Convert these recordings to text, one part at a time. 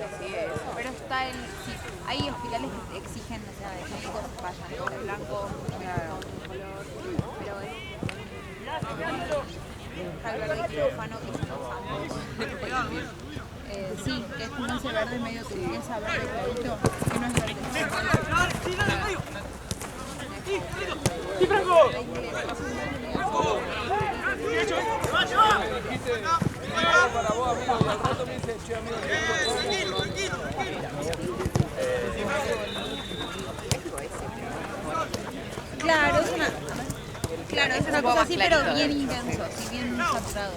hospitales sigue eso. Pero está el... Sí, hay hospitales que exigen, o sea, de médicos vayan con el blanco, Claro. pero está el verde quirófano que estamos usando. Sí, que es como ese verde medio turquesa, verde clarito, que no es verde. ¡Sí, Franco! Para vos, amigo, y al rato me dice, che, amigo, Claro, es una cosa así, pero bien intenso, así bien saturado.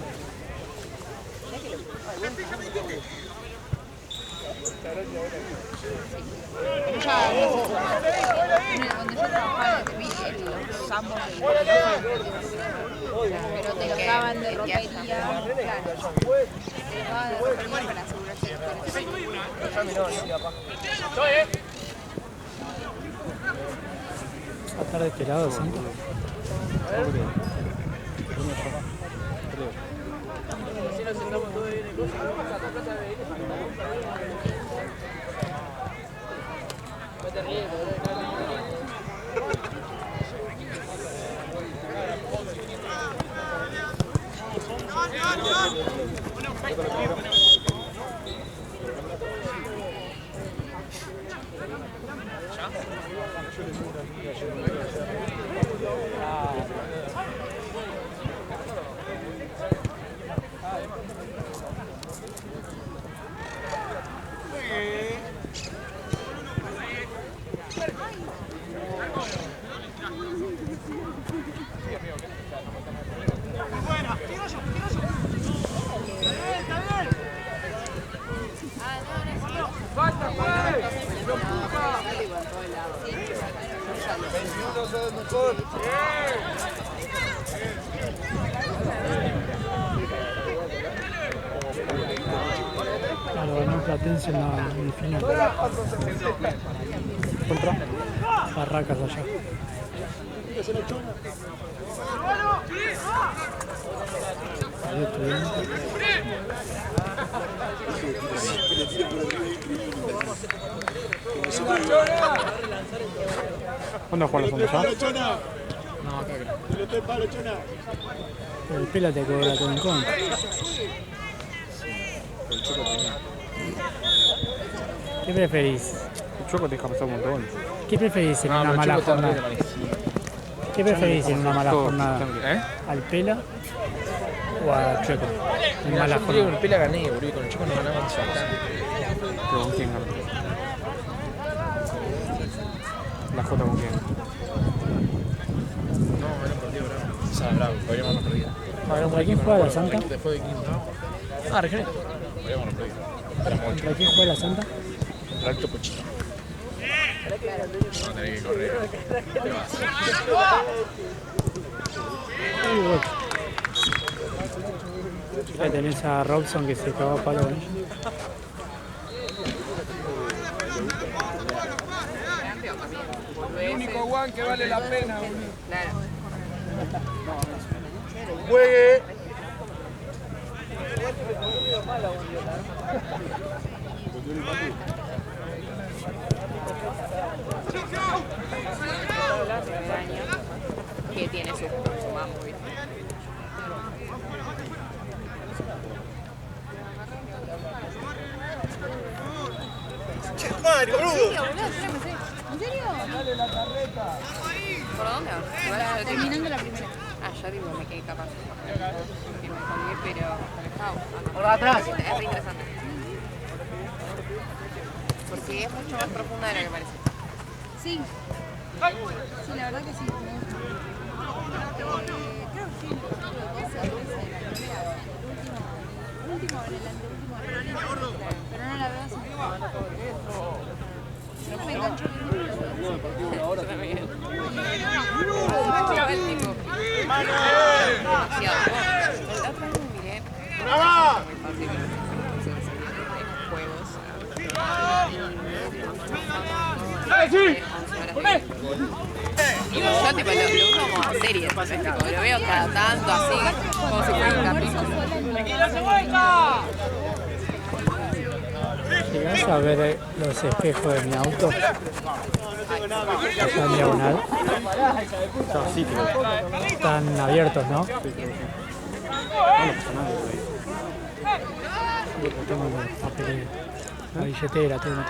Ya, no sé, donde yo trabajaba, vi los ambos pero te lo daban de ropería, claro. Te lo daban de ropería para asegurarse que ¿Va a estar de este lado, sí? si nos sentamos todos bien en cosa, no te ríes, Claro, ganó Platense en la semifinal. Contra Barracas allá. Ahí Estudiantes. ¿Cuándo juegan los hombres ya? No, acá creo. El Pela te cobra todo en contra. ¿Qué preferís? El Choco te deja pasar un montón. ¿Qué preferís en No, una pero el mala Choco está jornada? re ¿Qué preferís en una mala Todo, jornada? ¿eh? ¿Al Pela o a Chueco? En Mira, mala yo creo que con jornada. el Pela gané, boludo, y con el Choco no ganaban bastante. ¿Pero con quién ganó? ¿La J con quién? No, era un partido bravo. O sea, bravo, podríamos haberlo perdido. ¿Contra quién juega la Santa? Después de quinto. Ah, Regional. Podríamos haberlo perdido. Éramos 8. ¿Contra quién juega la Santa? Contra el Topo Chico. No tenés que correr. ¿Qué vas? Ahí tenés a Robson que se cagó a palo, ¿eh? El único one que vale la pena, boludo. Claro. ¡Juegue! Primer año que tiene su mambo, ¿viste? ¡Madre, boludo! ¿En serio? ¡Dale la carreta! ¿Por dónde vas? Igual yo tipo- Terminando la primera. Ah, yo digo, me quedé capaz. Que me colgué, pero con el Jao. Por atrás. Es re interesante. Porque es mucho más profunda de lo que parece. Sí. Sí, la verdad que sí. Me gusta. Creo que sí. El último, el anteúltimo, pero no la veo así. No me enganchó bien. Yo también. Chaval, tipo. Demasiado. El otro año miré. ¡Brava! Muy fácil. Juegos. Y yo tipo lo uso como serie, entonces tipo, lo veo cada tanto así, como si fuera un capítulo. Llegás ¿Vas a ver los espejos de mi auto? Allá en diagonal. Están abiertos, ¿no? Tengo el papel, la billetera, tengo.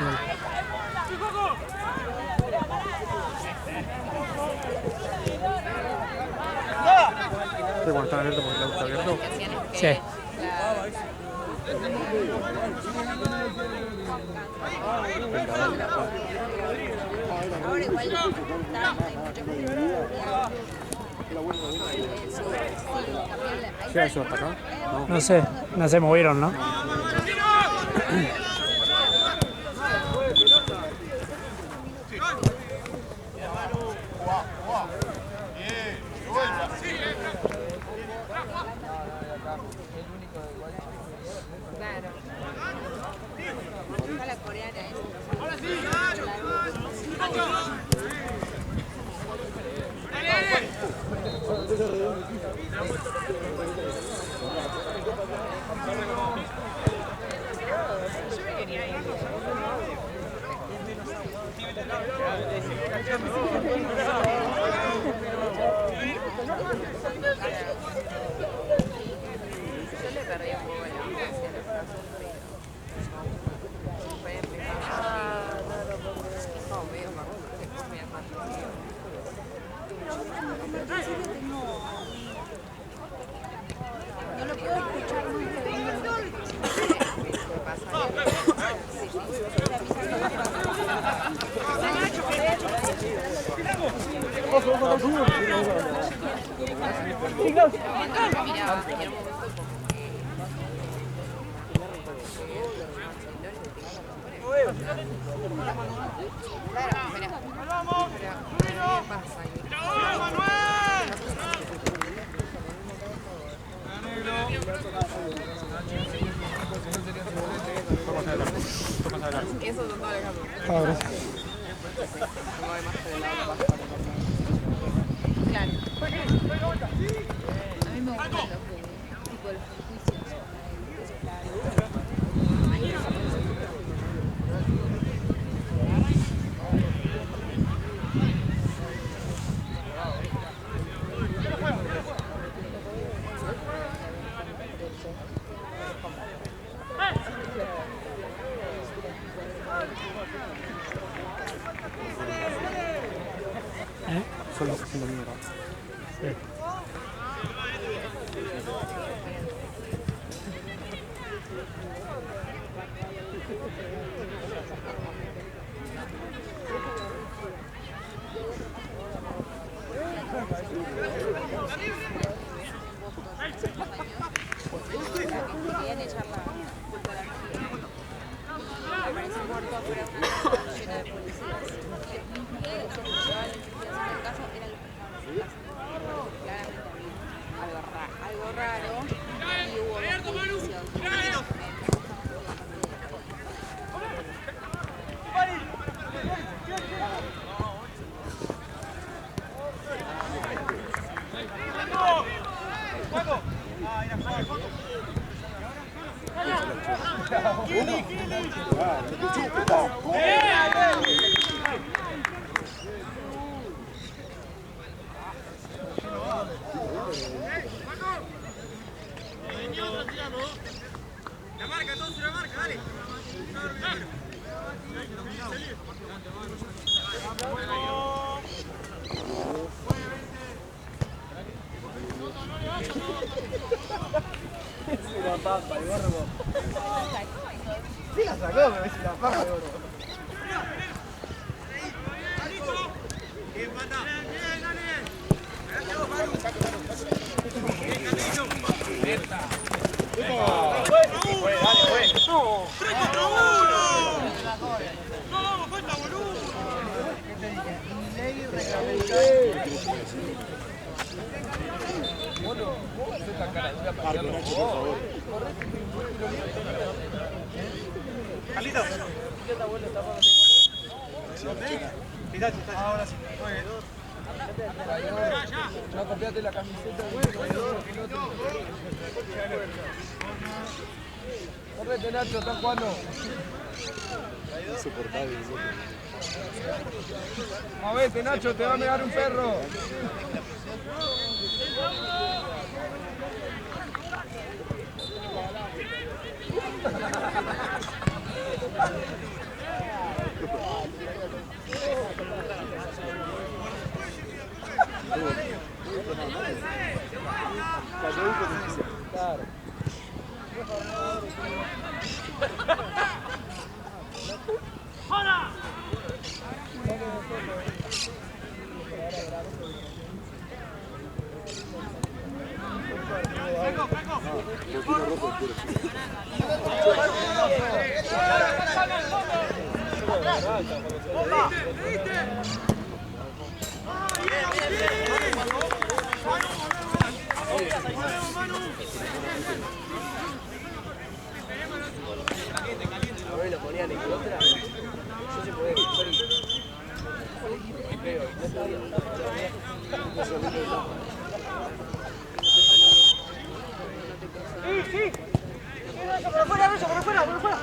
Cuando está abierto, porque el auto está abierto. Sí. Ahora igual hay mucha ¿Qué hay eso hasta acá? No se movieron, ¿no? Claro. Está la coreana esa. Yo le perdí un poco la gracia a los brazos, pero fue como medio marrón, después me armatió. No lo puedo escuchar nunca bien. ¿Qué pasa? Miraba, y en un momento como que... Claro, mira. ¿Qué pasa ahí? Eso son todas las cosas. Ahora. Tengo además que del lado bajo. Claro. A mí me gusta lo que tipo los juicios. Solo haciendo mierda. Sí. Querían echar la fotografía. Me pareció muerto afuera de una llena de policías. Y los mismos que los llevaban en el caso eran los que estaban en su casa. Claramente había algo raro y hubo dos juicios. Sí la sacó, me ves la paja de oro. Carlitos. Ahora sí. No copiate la camiseta. Correte, Nacho, están jugando. Insoportable. Movete, Nacho, te va a mear un perro. Claro. Lo ponían en contra. Yo se podía escuchar y creo, no sabía. Sí. Por fuera, por fuera, por fuera.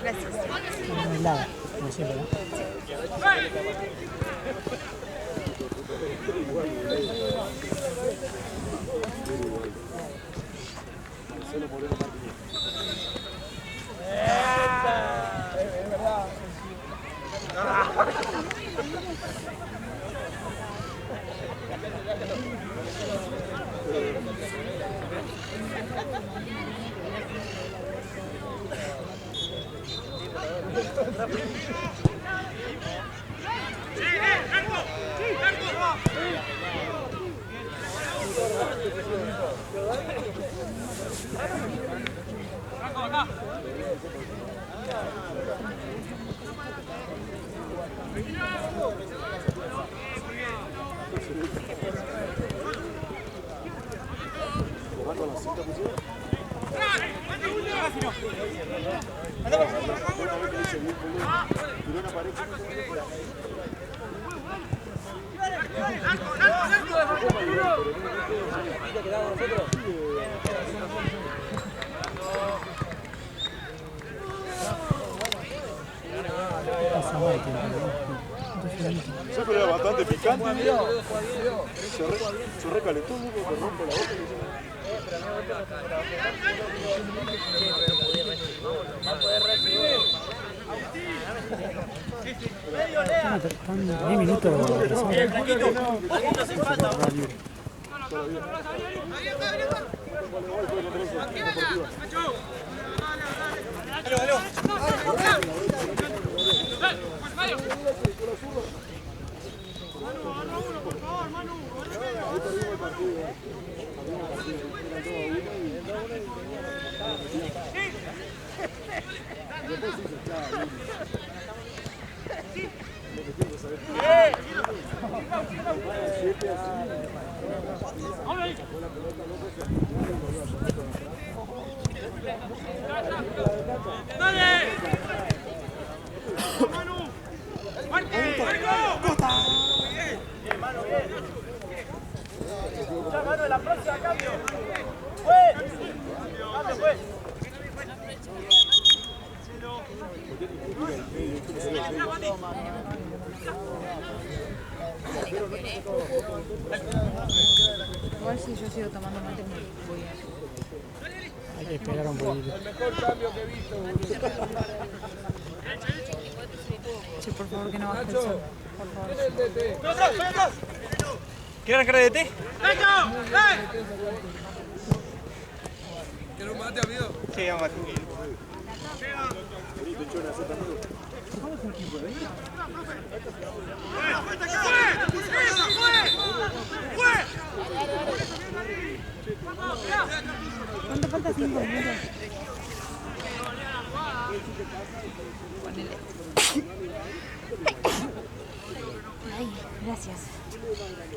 Gracias. Nada, como siempre, ¿no? Es verdad. Eso era bastante picante. Se recalentó un poco, te rompo la boca. Están 10 minutos de reserva. Igual si yo sigo tomando mate voy a... Hay que esperar un poquito. El mejor cambio que he visto. Che, por favor que no baje el sol. Por favor. ¿Quién es el DT? ¿Quieren arrancar de DT? ¿Quieres un mate, amigo? Sí, vamos a ¿Cuánto falta? 5 minutos. Ponele. Ay, gracias.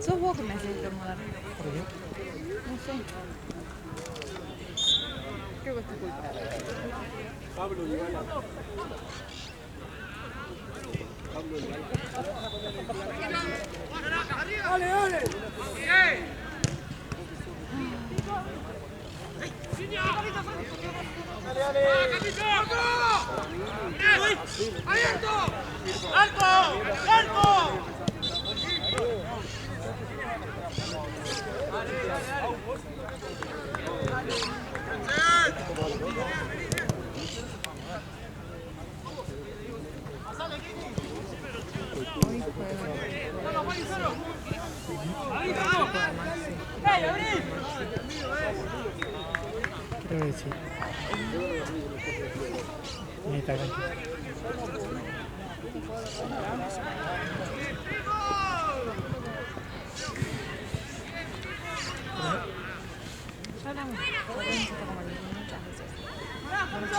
¿Sos vos que me haces estornudar? ¿Por qué? No sé. Creo que es tu culpa. Pablo Libala. Pablo Libala. Creo que sí. En esta cancha. Ya hablamos. Como muchas veces.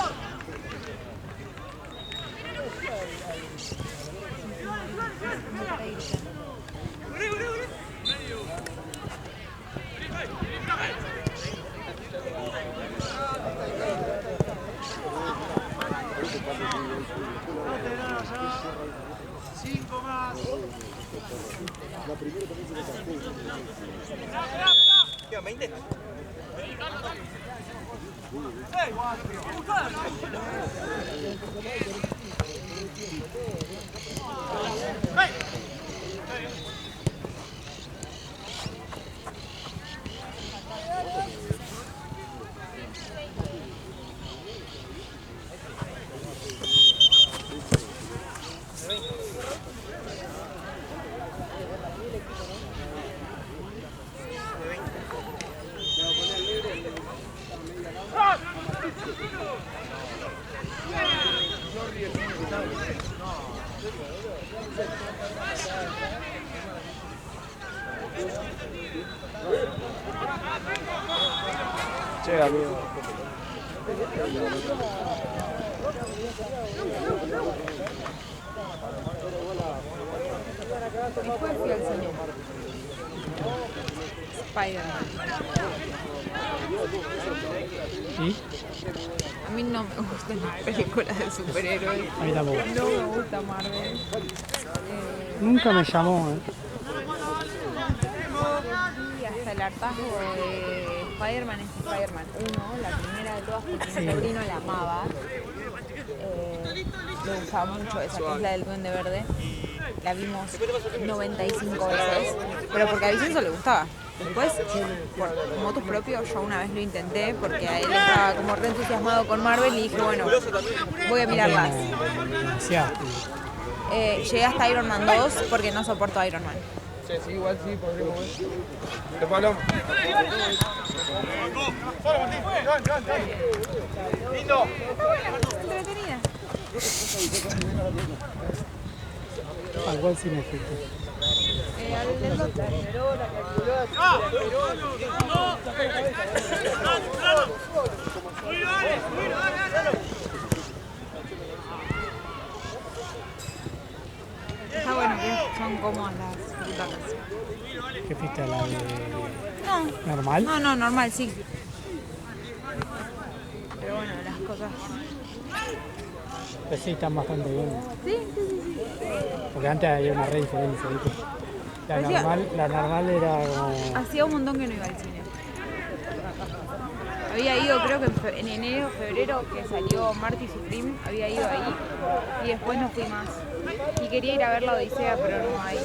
Che, amigo. Después fui al cine. Spider-Man. ¿Y? A mí no me gustan las películas de superhéroes. A mí tampoco. No me gusta Marvel. Nunca me llamó, Y hasta el hartazgo de Spider-Man es Spider-Man 1, la primera de todas, porque mi sobrino la amaba. Le gustaba mucho esa, que es la del Duende Verde. La vimos 95 veces, pero porque a Vicenzo le gustaba. Después, por motus propios, yo una vez lo intenté porque a él estaba como re entusiasmado con Marvel y dije, bueno, voy a mirarlas. Llegué hasta Iron Man 2 porque no soporto a Iron Man. Sí, sí, igual sí, podríamos ver. Te palo. ¡Lindo! Entretenida. ¿A cuál cine fuiste? Al del doctor. Está bueno que son cómodas las butacas. ¿Qué fuiste a la de No. normal? No, normal, sí. Pero bueno, las cosas. Pues sí, están bastante bien. Sí. Porque antes había una re diferencia, ¿viste? Parecía- La normal era como... Hacía un montón que no iba al cine. Había ido, creo que en enero, febrero, que salió Marty Supreme, había ido ahí y después no fui más. Y quería ir a ver la Odisea, pero no hay.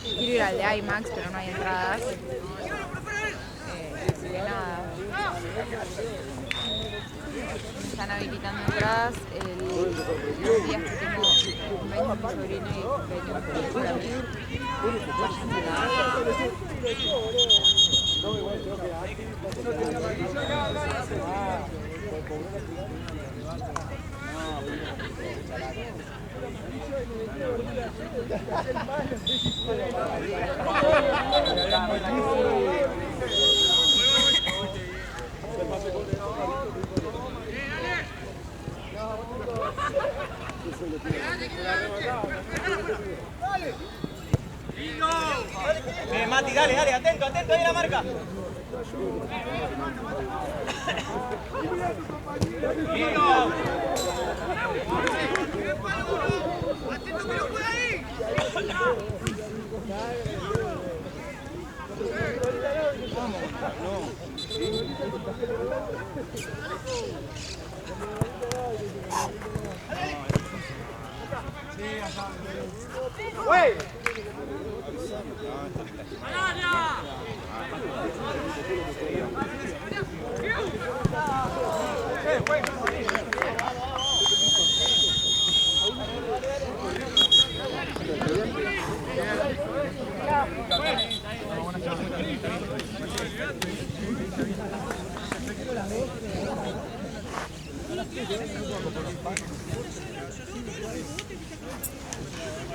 Quiero ir al de IMAX, pero no hay entradas. Así que nada. Me están habilitando entradas los días que tengo cumpleaños de mi sobrino y cumpleaños para mí. Vayan a la... Mati, dale, atento, ahí la marca. Atento que no puede ahí.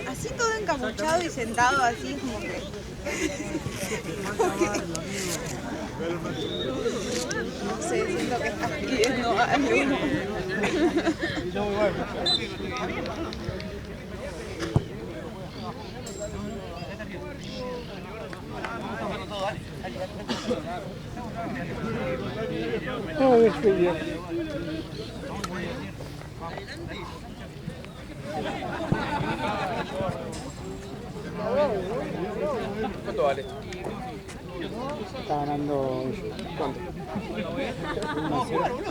Así todo encapuchado y sentado así como que... No sé, siento que estás pidiendo algo. ¿Cuánto vale? Está ganando. ¿Cuánto? 1-0.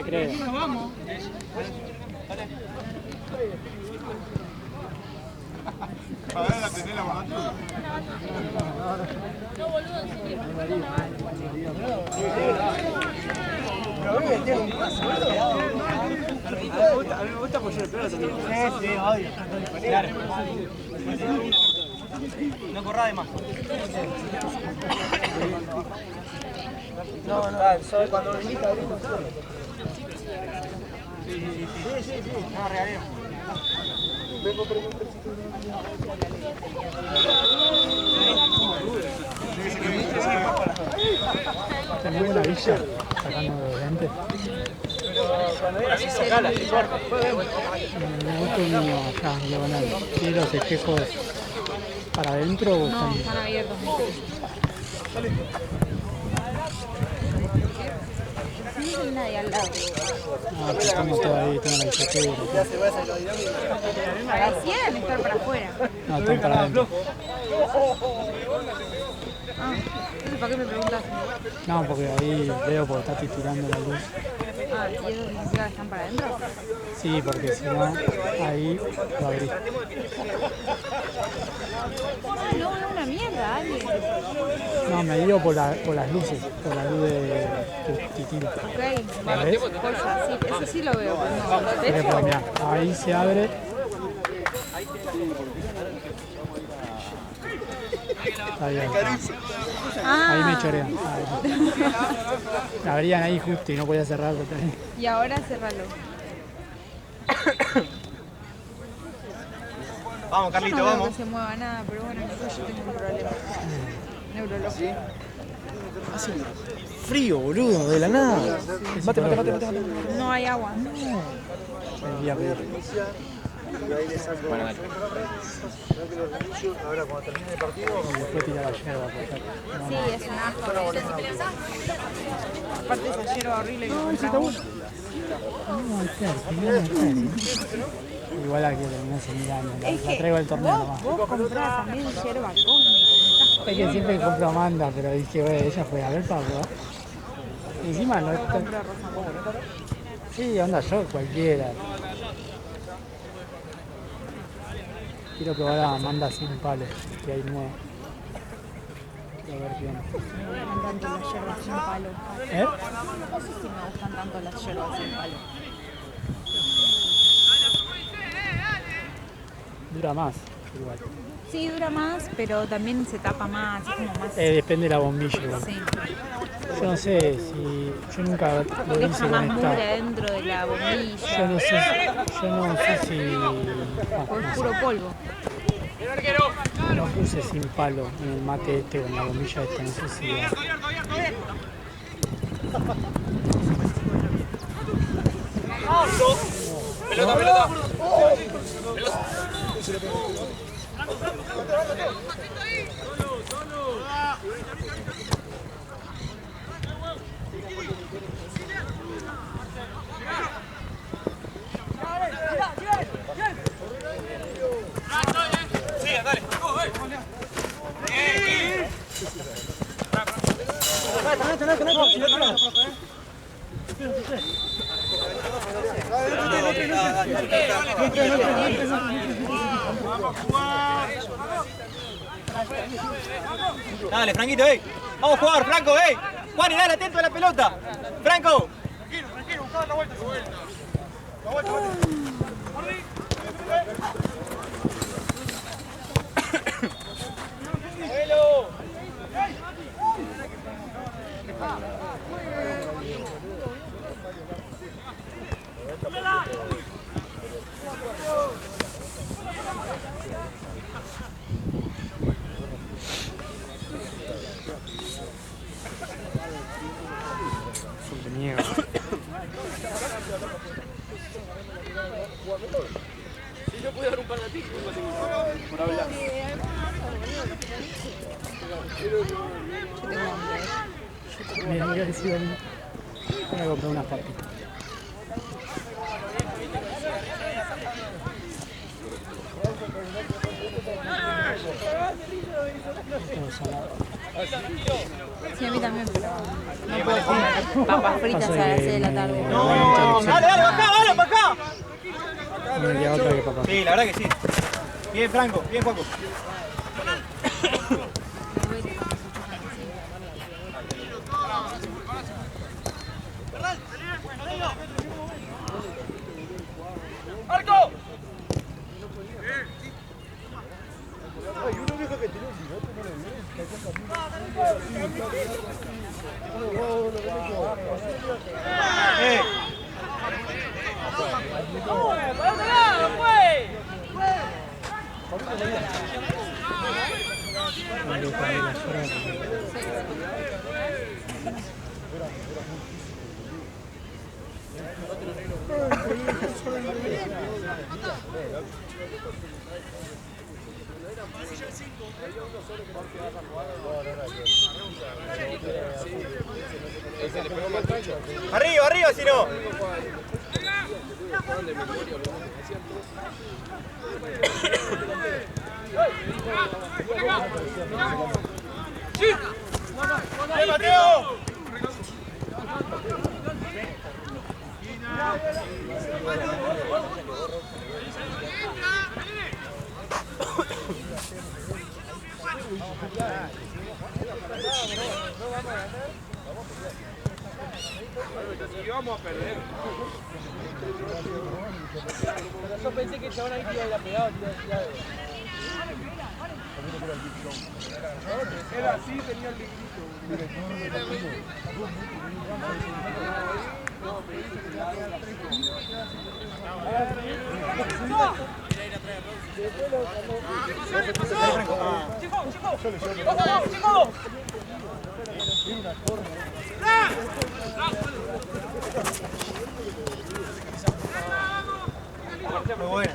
Creo. A ver, la tenés la mano. A mí me gusta porque yo lo sí, obvio. Claro. No corra de más. No, cuando viniste a abrir solo. Sí. No, regalemos. Tenemos una villa sacando de lentes. Cuando era así, sacala, no importa. Me gusta uno acá, diagonal. ¿Tiene los espejos para adentro o No, están? están abiertos. No hay nadie al lado. Ah, que estamos todos ahí, tengo la billetera. Parecían estar para afuera. No, están para adentro. Ah, entonces ¿para qué me preguntas? No, porque ahí veo porque está titirando la luz. Ah, ¿y eso significa que están para adentro? Sí, porque si no, ahí lo abrí. Ah, no, es una mierda, Ale. No, me dio por las luces, por la luz de titira. Ok, ¿La ves? cosa, sí, eso sí lo veo, pero no. ¿De Pero, hecho? mirá, ahí se abre. Ahí, ahí me chorean. Ahí. La abrían ahí justo y no podía cerrarlo también. Y ahora cerralo. Vamos, Yo Carlito, no veo vamos. que se mueva nada, pero bueno, quizás yo tengo un problema neurológico. Frío, boludo, de la nada. Mate. No hay agua. El día peor. Bueno, dale. Ahora cuando termine el partido, Y después tirar la yerba. Sí, es un asco. Aparte esa hierba horrible que compramos. Igual aquí terminó hace 1000 años. Es La que traigo al torneo nomás. vos comprás también hierba cósmica. Es que siempre compro Amanda, pero dije, güey, ella fue a ver para probar. Y encima no está. Sí, onda yo, cualquiera. Quiero probar a Amanda sin palo, que hay nueva. Quiero ver qué onda. Me gustan tanto las hierbas sin palo. ¿Eh? No sé si me gustan tanto las hierbas sin palo. Dura más, igual. Sí, dura más, pero también se tapa más, es como más... Depende de la bombilla igual. Sí. Yo no sé si... Yo nunca lo Deja hice más con mugre esta. dentro de la bombilla. Yo no sé si... O es puro polvo. No puse sin palo en el mate este con la bombilla esta, no sé si... Pelota. Sigue, dale. Dale, Franquito, vamos a jugar, Franco, Juan, y dale atento a la pelota. Franco. Tranquilo, buscá la vuelta. La vuelta. Si yo puedo dar un par de ti, por hablar. Mira, me decía voy a comprar unas papitas. Sí, a mí también, pero no puedo comer papas fritas a las 6 de la tarde. No, dale, bajá, vale, para acá. Me queda otra que papá. Sí, la verdad que sí. Bien, Franco, bien, Juaco. ¡Marco! Hay uno viejo que tiene un bigote, no le viene. Arriba, arriba, si no. ¡Eh, Mateo! Y vamos a perder. Yo pensé que el chabón ahí te iba a ir a pegar, Era así, tenía el ligrito. Muy buena.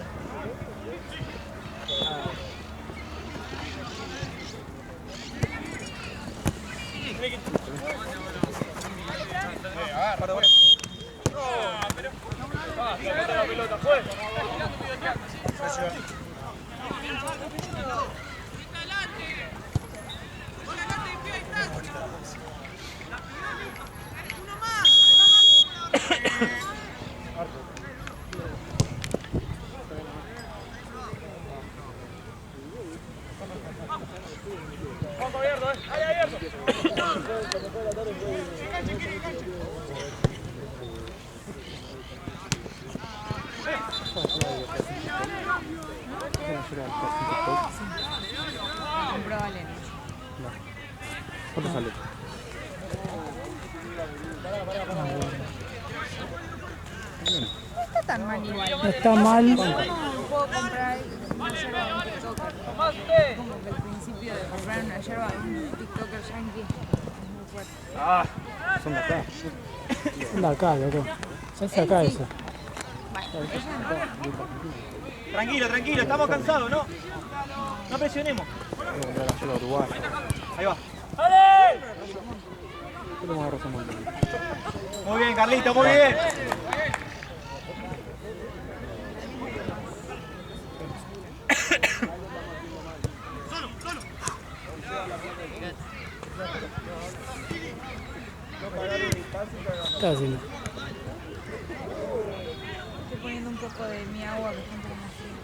¿Cuánto sale? No está tan mal igual. No está mal. Puedo comprar una yerba de un TikToker. Como que el principio de comprar una yerba de un TikToker yankee es muy fuerte. Son de acá. Son de acá, loco. Se hace acá eso. Bueno, ella no. Tranquilo, tranquilo, estamos cansados, ¿no? No presionemos. Ahí va. Muy bien, Carlito, muy bien. ¿Qué estás haciendo? Estoy poniendo un poco de mi agua que está un poco más fría.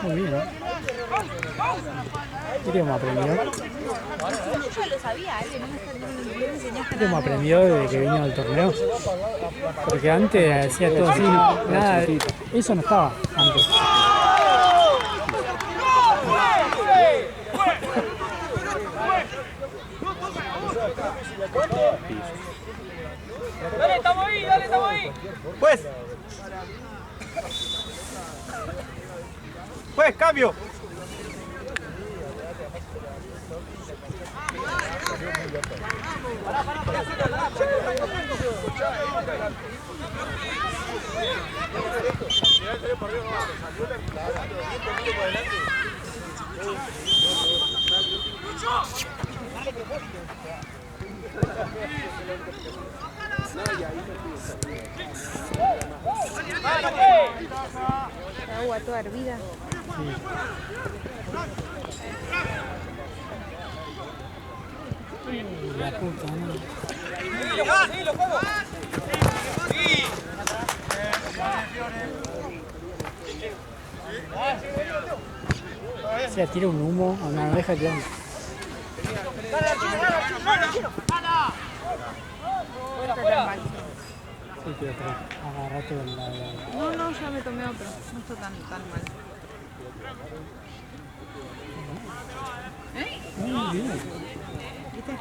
Muy bien, ¿no? ¿Qué idioma aprendió? Yo lo sabía, que no me enseñaste ¿Qué idioma aprendió desde que vino al torneo? Porque antes hacía todo así, nada, eso no estaba antes. Dale, estamos ahí, dale, estamos ahí. Pues. Pues, cambio. agua toda hervida. La puta, ¿no? Se tira un humo a una oveja ya. Sí, pero agarrate la... No, ya me tomé otro. No está tan mal. Muy bien. ¿Viste?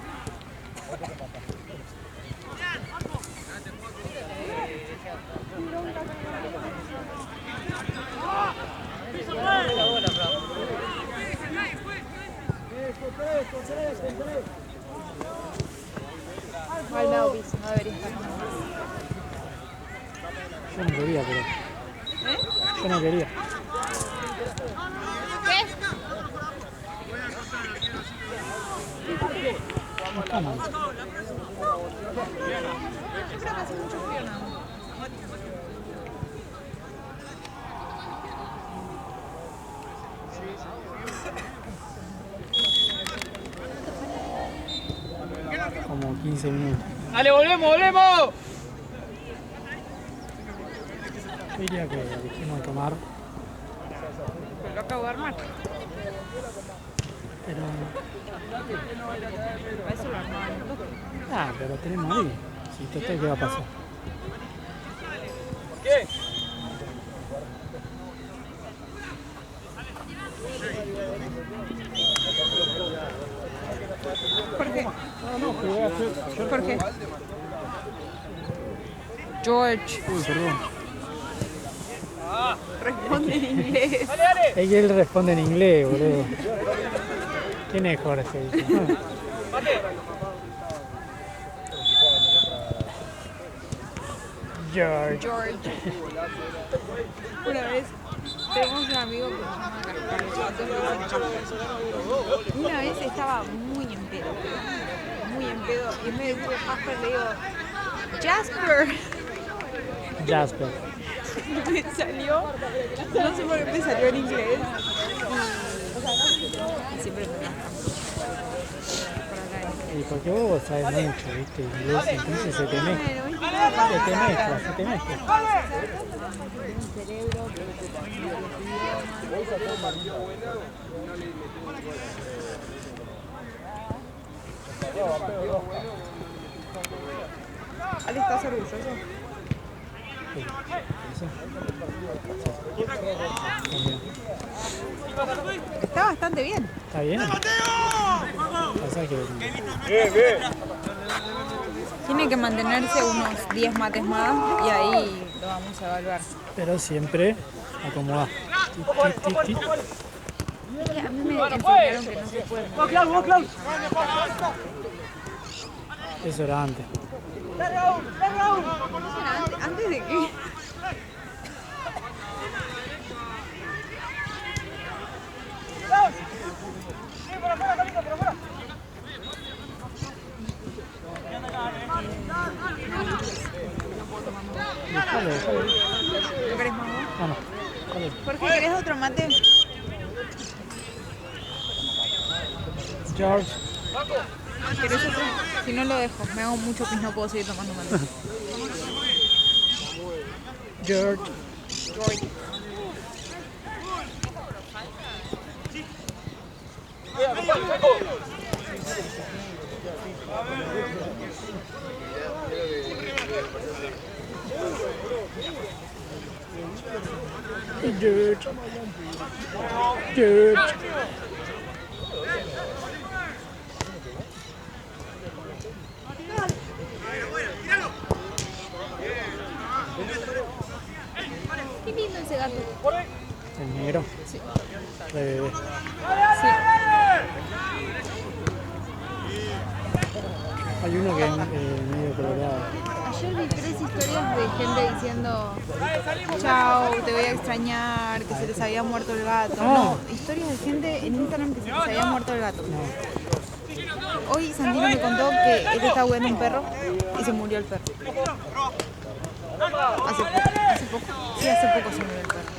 Igual me hago pis, no debería estar. Yo no quería, pero... Yo no quería. No está mal. Yo creo que hace mucho frío, ¿no? Como 15 minutos. ¡Dale, volvemos! Yo diría que dejemos de tomar, Lo acabo de armar. pero... A eso lo armaba en un toque. Ah, pero lo tenemos ahí. Si total, ¿qué va a pasar? ¿Qué? ¿Por qué? No, que voy a hacer... ¿Por qué? George. Uy, perdón. Responde en inglés. Es que él responde en inglés, boludo. ¿Quién es Jorge? George. George. Una vez tenemos un amigo que se llama Gaspar. Una vez estaba muy en pedo. Y en vez de decirle Jasper le digo Jasper. Jasper. Me salió, no sé por qué me salió en inglés. Y siempre me gasta. Y porque vos sabes mucho, ¿viste? Inglés, entonces se te mezcla. Se te mezcla. Mi cerebro, Ale, ¿estás orgulloso? Está bastante bien. ¿Está bien? Pasa que... Tiene que mantenerse unos 10 mates más y ahí lo vamos a evaluar. Pero siempre acomoda. Es que a mí me enseñaron que no se puede. Eso era antes. ¿Antes de qué? Déjalo. ¿No querés más vos? No. ¿Por qué querés otro mate? George. ¿Querés otro? Si no lo dejo, me hago mucho pis, no puedo seguir tomando mate. George. George. Dude. Dude. Qué lindo ese gato. El negro. Sí. De bebé. Sí. Hay uno que es medio colorado. Ayer vi 3 historias de gente diciendo chao, te voy a extrañar, que se les había muerto el gato. No, historias de gente en Instagram que se les había muerto el gato. Hoy Santino me contó que él estaba cuidando un perro y se murió el perro. Hace poco. Sí, hace poco se murió el perro.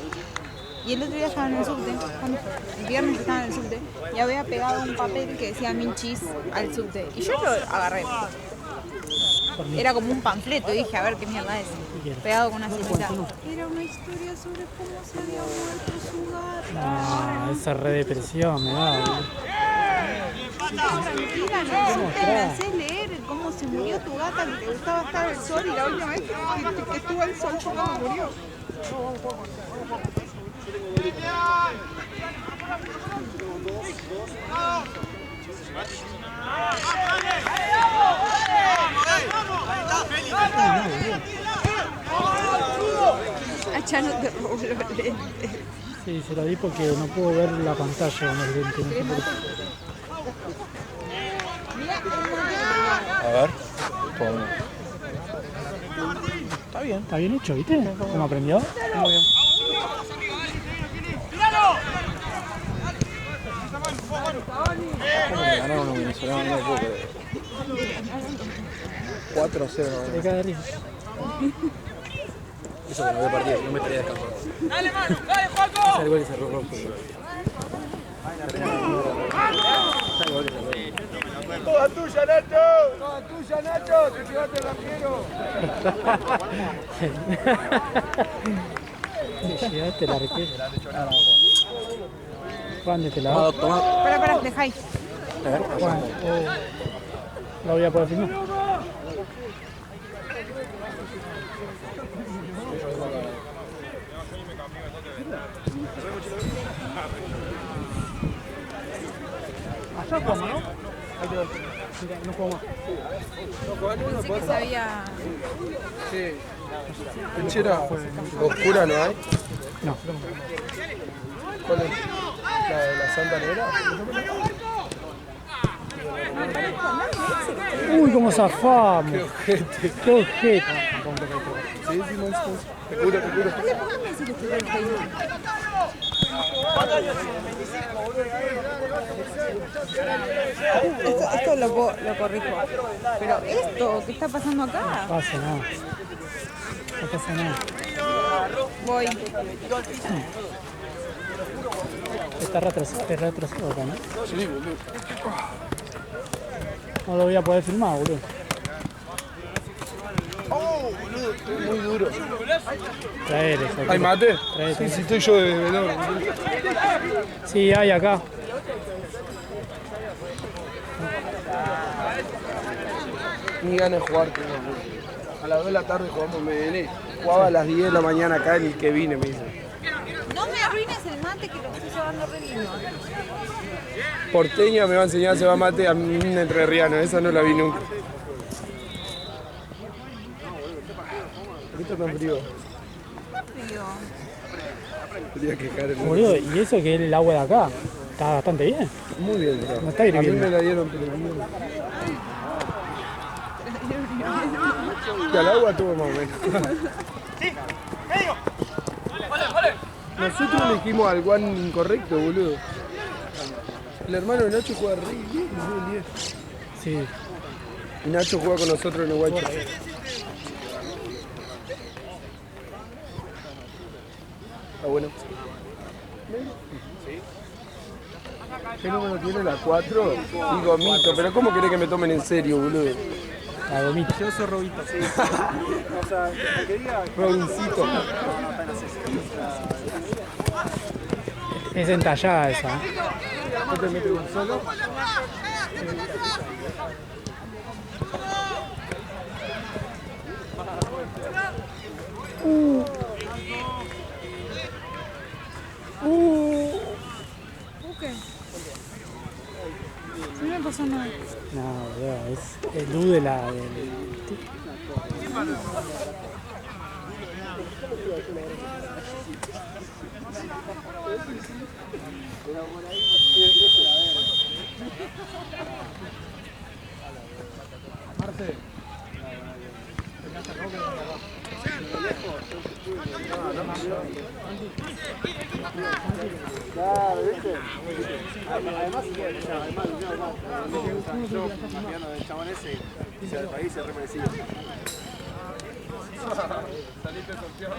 Y el otro día estaba en el subte, ¿cuándo fue? El viernes estaba en el subte y había pegado un papel que decía Minchis al subte. Y yo lo agarré. Era como un panfleto y dije, a ver qué mierda es. Pegado con una cinta. Era una historia sobre cómo se había muerto su gato. No, esa redepresión me da. Mentira, no te haces leer cómo se murió tu gata, que te gustaba estar al sol y la última vez que estuvo al sol fue cuando murió. A Chano te robó los lentes. Sí, se lo di porque no puedo ver la pantalla con los lentes. No sé por qué. A ver. Toma. Está bien hecho, ¿viste? ¿Cómo aprendió? Muy bien. Ganaron los venezolanos, no puedo creer. 4-0. Te cae de risa. Eso que no había partido, no me estaría descansando. ¡Dale, mano! ¡Dale, Juaco! Ese gol es el rojo. ¡Toda tuya, Nacho! ¡Toda tuya, Nacho! ¡Te llevaste el arquero! Te llevaste el arquero. Juan, de este lado. Pará, dejá ahí. Juan, ¿lo voy a poder filmar? Allá Juan, ¿no? Ahí te doy. No juego más. Pensé que sabía. Sí. ¿Pinchera oscura no hay? No. ¿Cuál es? ¿La de la Santa Negra? Uy, cómo zafamos. ¡Qué ojete! Qué ojete. Sí, sí, monstruo. Te curo, te curo. Esto lo corrijo. Pero esto, ¿qué está pasando acá? No pasa nada. No pasa nada. Voy. Está retrasado acá, ¿no? Sí, boludo. No lo voy a poder filmar, boludo. ¡Oh, boludo! Estoy muy duro. Traer eso. ¿Hay mate? Traete. Sí, sí, estoy yo de bebedor. Sí, hay acá. Ni ganas de jugar tengo, boludo. A las 2 de la tarde jugamos MN. Jugaba a las 10 de la mañana acá en el que vine, me dice. No me arruines el mate que lo estoy llevando re lindo. Porteña me va a enseñar a hacer mate a mí entrerriano, esa no la vi nunca. ¿Por qué está tan frío? Frío. Quería quejar el Boludo, y eso que es el agua de acá. Está bastante bien. Muy bien, bro. No está A mí hirviendo. me la dieron, pero bien. Que al agua tuvo más o menos. Nosotros elegimos al Juan incorrecto, boludo. El hermano de Nacho juega re bien, boludo, el 10. Sí. Y Nacho juega con nosotros en el Guacho. Está bueno. ¿Qué número tiene la 4? Digo, mito, pero ¿cómo querés que me tomen en serio, boludo? La gomita. Yo soy Robito. O sea, lo que diga. Robincito. Es entallada esa. ¿No te metes un solo? ¿Qué? No me pasó nada. No, boludo, es el luz de la... Marce. Claro, ¿viste? Además, yo cambiando del chabón ese y se país se remerecido. Saliste campeón.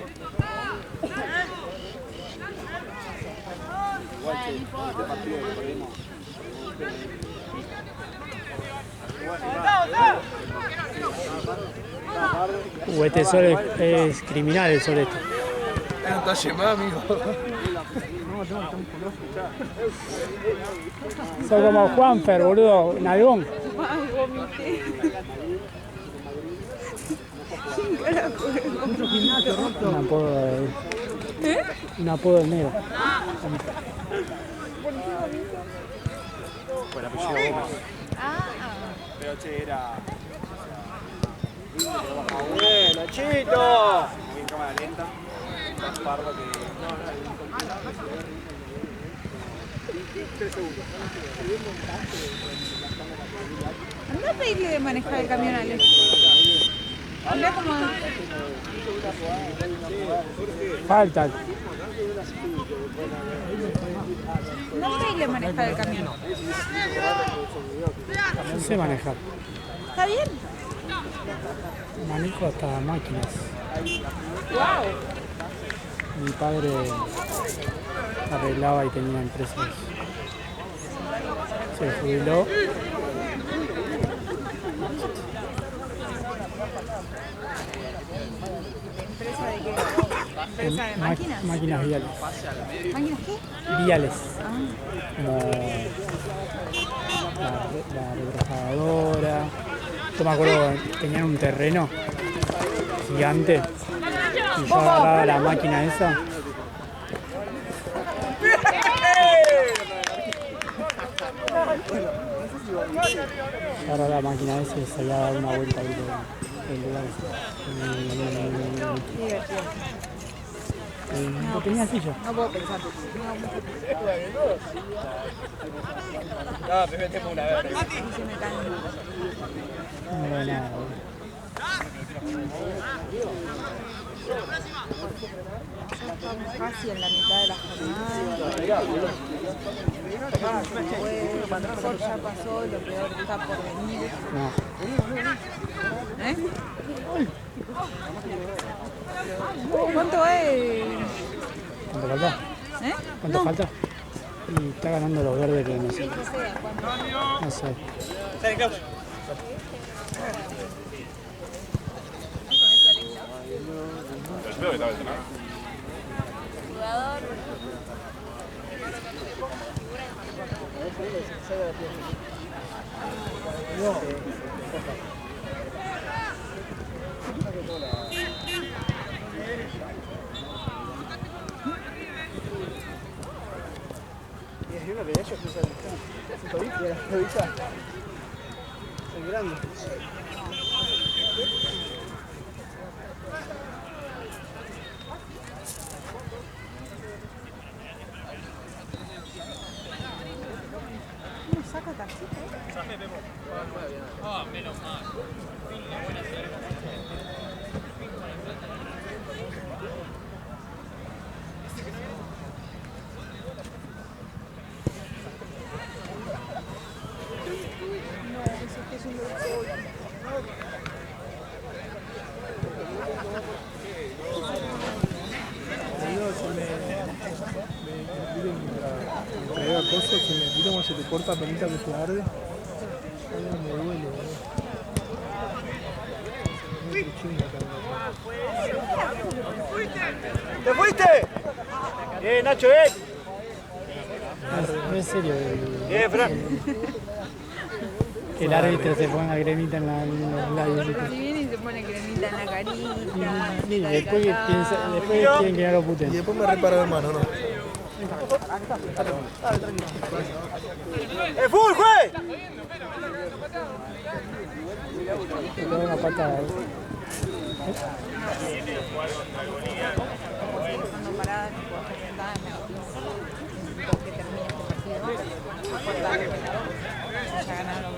Igual que este partido que perdimos. Este sol es criminal, el sol este. Es un talle más, amigo. Soy como Juanfer, boludo, nalgón. Ay, vomité. Un apodo de... ¿Eh? Un apodo del negro. Por el apellido Gómez. Ah. Pero che, era... ¡Bien, Nachito! Muy en cámara lenta. Más pardo que... Anda a pedirle de manejar el camión, Ale. Anda como... Falta. No a pedirle manejar el camión. No sé manejar. ¿Está bien? Manejo hasta máquinas. Wow. Mi padre arreglaba y tenía empresas. Se jubiló. ¿Empresa de qué? ¿Empresa de máquinas? Máquinas viales. ¿Máquinas qué? Viales. Ah. Como la retrasadora. Yo me acuerdo que tenían un terreno gigante y yo agarraba la máquina esa. Agarraba la máquina esa y salía a dar una vuelta ahí por el lugar ese. No tenía silla. No puedo pensar. No, me metemos una vez. Se me cae. No veo nada. Ya estamos casi en la mitad de la jornada. Lo mejor ya pasó, lo peor está por venir. No. ¿Eh? ¿Cuánto es? ¿Cuánto falta? ¿Eh? ¿Cuánto falta? Y está ganando los verdes que no sé. No sé, ¿cuánto? No sé. Sale, Klaus. Jugador. Y uno que de ellos cruza el tobillo y la rodilla. Es grande. ¿Cómo saca tarjeta? Ah, menos mal. Cosas, se me tira como se te corta penita que te arde. Ay, me duele, boludo. ¿Te fuiste? Nacho, No es serio. Que el árbitro se ponga cremita en la labios. Si viene y se pone cremita en la carita. Y después quieren que no lo puten. Y después me repara la mano, ¿no? ¡Full, juez! Le da una patada. Cuando paradas, sentadas, que termine este partido. Ya ganaron.